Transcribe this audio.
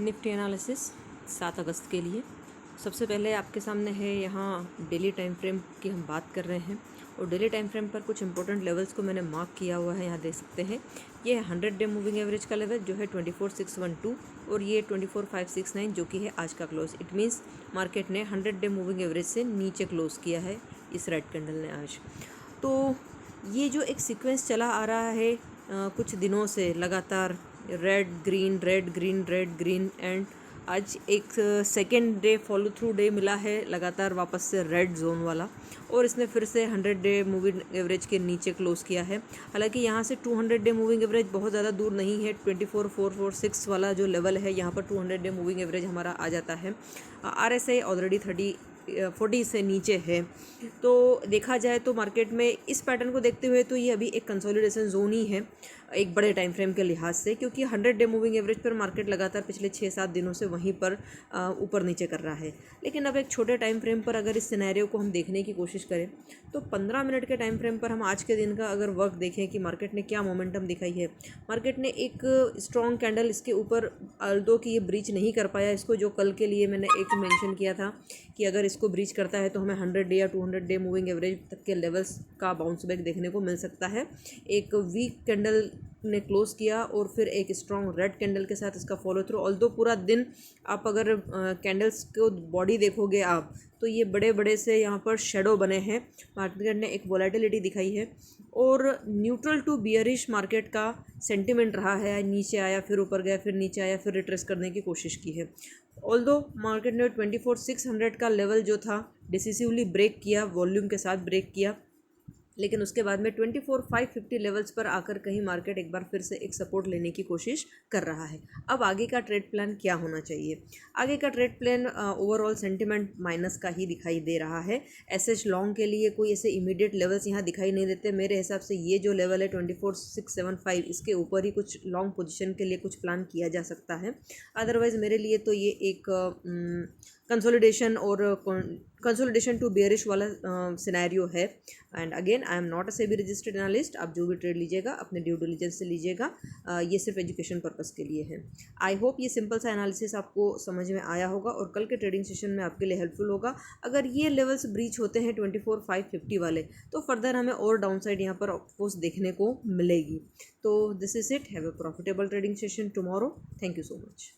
Nifty analysis 7 अगस्त के लिए। सबसे पहले आपके सामने है यहाँ डेली टाइम फ्रेम की हम बात कर रहे हैं और डेली टाइम फ्रेम पर कुछ इंपॉर्टेंट लेवल्स को मैंने मार्क किया हुआ है, यहाँ देख सकते हैं। ये है 100 डे मूविंग एवरेज का लेवल जो है 24612 और ये 24569 जो कि है आज का क्लोज। इट मीन्स मार्केट ने 100 डे मूविंग एवरेज से नीचे क्लोज किया है इस रेड कैंडल ने आज। तो ये जो एक सीक्वेंस चला आ रहा है कुछ दिनों से लगातार red green red green red green and आज एक second day follow through day मिला है लगातार वापस से रेड जोन वाला और इसने फिर से 100 डे मूविंग एवरेज के नीचे क्लोज किया है। हालांकि यहाँ से 200 डे मूविंग एवरेज बहुत ज़्यादा दूर नहीं है। 24446 वाला जो लेवल है यहाँ पर 200 डे मूविंग एवरेज हमारा आ जाता है। RSI ऑलरेडी 40 से नीचे है। तो देखा जाए तो मार्केट में इस पैटर्न को देखते हुए तो ये अभी एक कंसोलिडेशन जोन ही है एक बड़े टाइम फ्रेम के लिहाज से, क्योंकि 100 डे मूविंग एवरेज पर मार्केट लगातार पिछले 6-7 दिनों से वहीं पर ऊपर नीचे कर रहा है। लेकिन अब एक छोटे टाइम फ्रेम पर अगर इस सिनेरियो को हम देखने की कोशिश करें तो 15 मिनट के टाइम फ्रेम पर हम आज के दिन का अगर वर्क देखें कि मार्केट ने क्या मोमेंटम दिखाई है। मार्केट ने एक स्ट्रॉन्ग कैंडल इसके ऊपर, अल्दो कि ये ब्रीच नहीं कर पाया इसको, जो कल के लिए मैंने एक मेंशन किया था कि अगर इसको ब्रीच करता है तो हमें 100 डे या 200 डे मूविंग एवरेज तक के लेवल्स का बाउंस बैक देखने को मिल सकता है। एक वीक कैंडल ने क्लोज किया और फिर एक स्ट्रॉन्ग रेड कैंडल के साथ इसका फॉलो थ्रू। ऑल्दो पूरा दिन आप अगर कैंडल्स को बॉडी देखोगे आप तो ये बड़े बड़े से यहाँ पर शेडो बने हैं। मार्केट ने एक वोलेटिलिटी दिखाई है और न्यूट्रल टू बियरिश मार्केट का सेंटिमेंट रहा है। नीचे आया फिर ऊपर गया फिर नीचे आया फिर रिट्रेस करने की कोशिश की है। ऑल्दो मार्केट ने 24600 का लेवल जो था डिसिसिवली ब्रेक किया, वॉल्यूम के साथ ब्रेक किया, लेकिन उसके बाद में 24550 लेवल्स पर आकर कहीं मार्केट एक बार फिर से एक सपोर्ट लेने की कोशिश कर रहा है। अब आगे का ट्रेड प्लान क्या होना चाहिए? आगे का trade plan overall sentiment minus का ही दिखाई दे रहा है। एसएच लॉन्ग के लिए कोई ऐसे इमीडिएट लेवल्स यहाँ दिखाई नहीं देते। मेरे हिसाब से ये जो लेवल है 24675 इसके ऊपर ही कुछ लॉन्ग पोजीशन के लिए कुछ प्लान किया जा सकता है। अदरवाइज़ मेरे लिए तो ये एक कंसोलिडेशन और कंसोलिडेशन टू बेयरिश वाला सिनेरियो है। And again I am not a SEBI registered analyst. आप जो भी ट्रेड लीजिएगा अपने ड्यू डिलिजेंस से लीजिएगा, ये सिर्फ एजुकेशन पर्पस के लिए है। आई होप ये सिंपल सा एनालिसिस आपको समझ में आया होगा और कल के ट्रेडिंग सेशन में आपके लिए हेल्पफुल होगा। अगर ये लेवल्स ब्रीच होते हैं 24550 वाले तो फर्दर हमें और डाउनसाइड यहाँ पर ऑफकोर्स देखने को मिलेगी। तो this is it. Have a profitable trading session tomorrow. Thank you so much.